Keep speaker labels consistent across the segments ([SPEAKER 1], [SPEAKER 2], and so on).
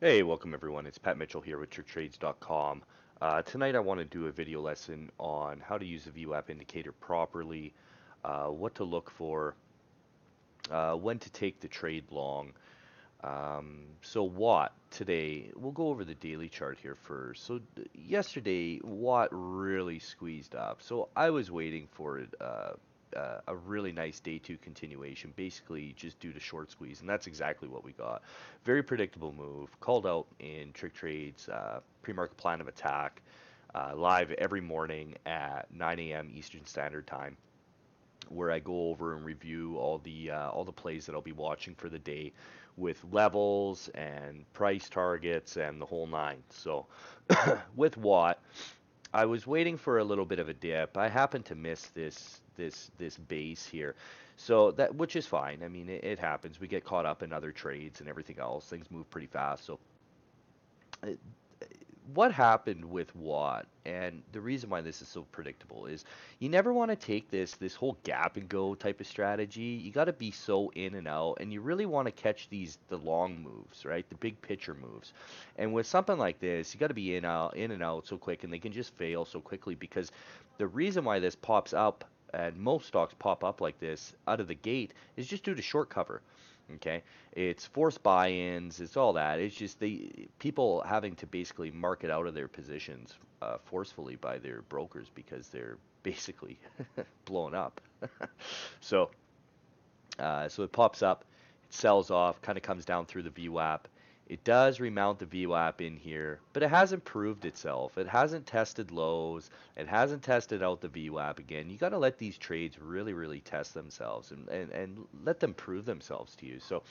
[SPEAKER 1] Hey, welcome everyone. It's Pat Mitchell here with TrickTrades.com. Tonight I want to do a video lesson on how to use a VWAP indicator properly, what to look for, when to take the trade long. So Watt today, we'll go over the daily chart here first. Yesterday, Watt really squeezed up. So I was waiting for it, a really nice day two continuation, basically just due to short squeeze, and that's exactly what we got. Very predictable move, called out in TrickTrades, pre-market plan of attack, live every morning at 9 a.m. Eastern Standard Time, where I go over and review all the plays that I'll be watching for the day with levels and price targets and the whole nine. So with Watt, I was waiting for a little bit of a dip. I happened to miss this base here. So that, which is fine. I mean, it happens. We get caught up in other trades and everything else. Things move pretty fast. So uh, what happened with Watt, and the reason why this is so predictable is you never want to take this whole gap and go type of strategy. You got to be so in and out, and you really want to catch the long moves, right? The big picture moves. And with something like this, you got to be in and out so quick, and they can just fail so quickly because the reason why this pops up and most stocks pop up like this out of the gate is just due to short cover. Okay, it's forced buy-ins, it's all that. It's just the people having to basically market out of their positions forcefully by their brokers because they're basically blown up. So, so it pops up, it sells off, kind of comes down through the VWAP. It does remount the VWAP in here, but it hasn't proved itself. It hasn't tested lows. It hasn't tested out the VWAP again. You got to let these trades really, really test themselves and let them prove themselves to you. So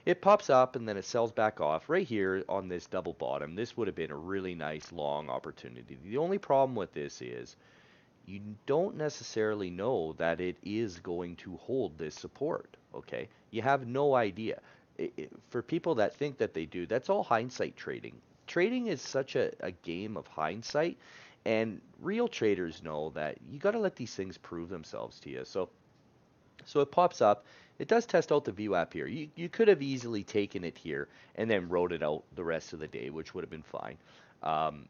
[SPEAKER 1] it pops up and then it sells back off right here on this double bottom. This would have been a really nice long opportunity. The only problem with this is you don't necessarily know that it is going to hold this support, okay? You have no idea. For people that think that they do, that's all hindsight trading. Trading is such a game of hindsight, and real traders know that you got to let these things prove themselves to you. So it pops up. It does test out the VWAP here. You could have easily taken it here and then wrote it out the rest of the day, which would have been fine. Um,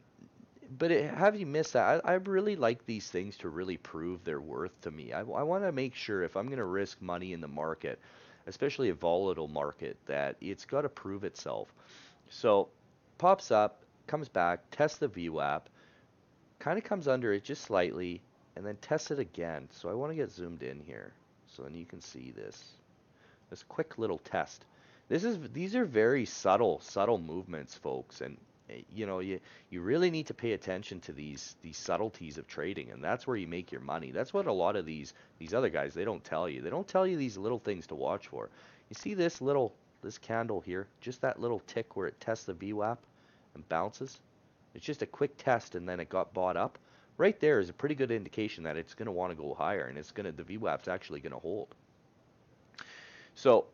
[SPEAKER 1] but have you missed that? I really like these things to really prove their worth to me. I want to make sure if I'm going to risk money in the market, especially a volatile market, that it's got to prove itself. So pops up, comes back, tests the VWAP, kind of comes under it just slightly, and then tests it again. So I want to get zoomed in here so then you can see this quick little test. These are very subtle movements, folks, and you know you really need to pay attention to these subtleties of trading, and that's where you make your money. That's what a lot of these other guys, they don't tell you. They don't tell you these little things to watch for. You see this candle here, just that little tick where it tests the VWAP and bounces. It's just a quick test and then it got bought up. Right there is a pretty good indication that it's going to want to go higher and the VWAP's actually going to hold. So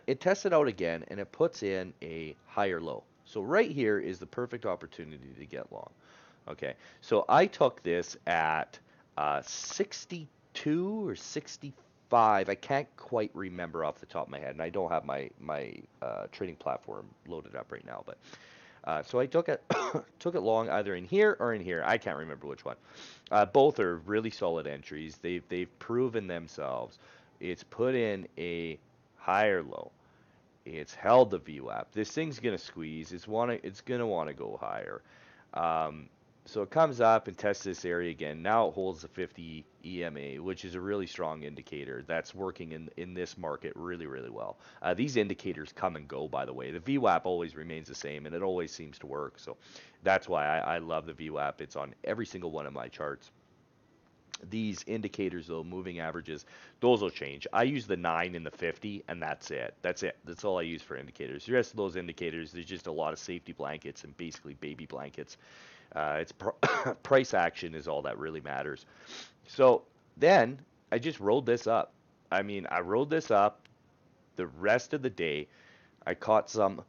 [SPEAKER 1] it tests it out again and it puts in a higher low. So right here is the perfect opportunity to get long. Okay, so I took this at 62 or 65. I can't quite remember off the top of my head, and I don't have my trading platform loaded up right now. But so I took it took it long either in here or in here. I can't remember which one. Both are really solid entries. They've proven themselves. It's put in a higher low. It's held the VWAP. This thing's gonna squeeze. It's gonna want to go higher. Um, so it comes up and tests this area again. Now it holds the 50 EMA, which is a really strong indicator that's working in this market really, really well. These indicators come and go, by the way. The VWAP always remains the same, and it always seems to work. So that's why I love the VWAP. It's on every single one of my charts. These indicators, though, moving averages, those will change. I use the 9 and the 50, and that's it. That's it. That's all I use for indicators. The rest of those indicators, there's just a lot of safety blankets and basically baby blankets. It's price action is all that really matters. So then I just rolled this up. I mean, I rolled this up the rest of the day. I caught some.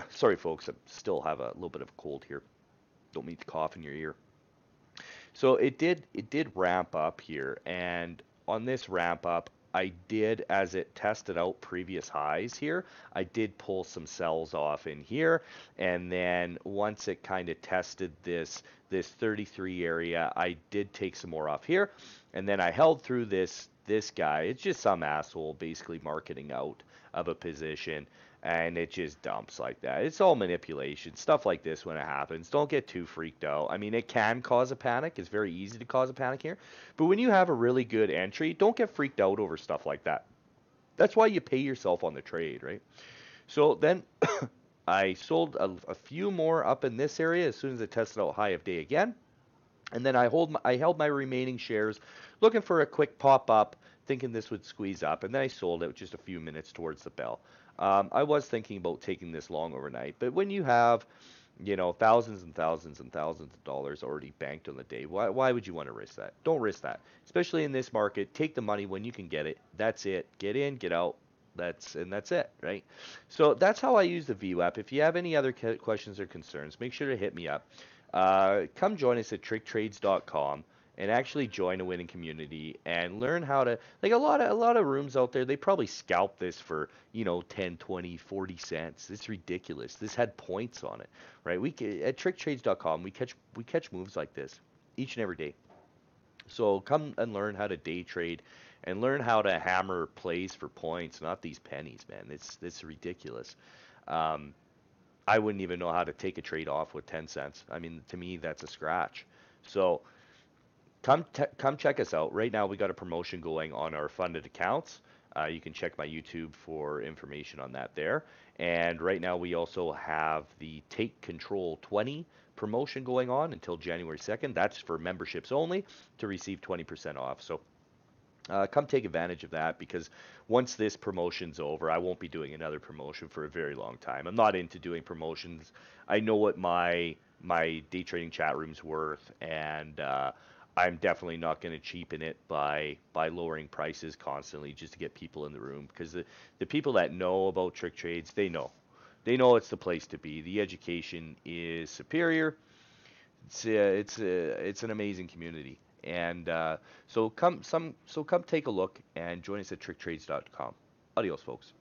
[SPEAKER 1] Sorry, folks. I still have a little bit of a cold here. Don't mean to cough in your ear. So it did ramp up here, and on this ramp up, I did, as it tested out previous highs here, I did pull some sells off in here, and then once it kind of tested this 33 area, I did take some more off here, and then I held through this guy. It's just some asshole basically marketing out of a position, and it just dumps like that. It's all manipulation, stuff like this when it happens. Don't get too freaked out. I mean, it can cause a panic. It's very easy to cause a panic here. But when you have a really good entry, don't get freaked out over stuff like that. That's why you pay yourself on the trade, right? So then I sold a few more up in this area as soon as it tested out high of day again. And then I held my remaining shares, looking for a quick pop up, thinking this would squeeze up, and then I sold it just a few minutes towards the bell. I was thinking about taking this long overnight, but when you have, thousands and thousands and thousands of dollars already banked on the day, why would you want to risk that? Don't risk that, especially in this market. Take the money when you can get it. That's it. Get in, get out. That's it, right? So that's how I use the VWAP. If you have any other questions or concerns, make sure to hit me up. Come join us at TrickTrades.com and actually join a winning community and learn how to, like, a lot of rooms out there, they probably scalp this for 10, 20, 40 cents. It's ridiculous. This had points on it, right? At TrickTrades.com, we catch moves like this each and every day. So come and learn how to day trade and learn how to hammer plays for points, not these pennies, man. It's ridiculous. Um, I wouldn't even know how to take a trade off with 10 cents. I mean, to me, that's a scratch. So come check us out. Right now, we got a promotion going on our funded accounts. You can check my YouTube for information on that there. And right now, we also have the Take Control 20 promotion going on until January 2nd. That's for memberships only to receive 20% off. So come take advantage of that, because once this promotion's over, I won't be doing another promotion for a very long time. I'm not into doing promotions. I know what my day trading chat room's worth, and I'm definitely not going to cheapen it by lowering prices constantly just to get people in the room, because the people that know about trick trades, they know it's the place to be. The education is superior. It's an amazing community, and so come take a look and join us at TrickTrades.com. Adios, folks.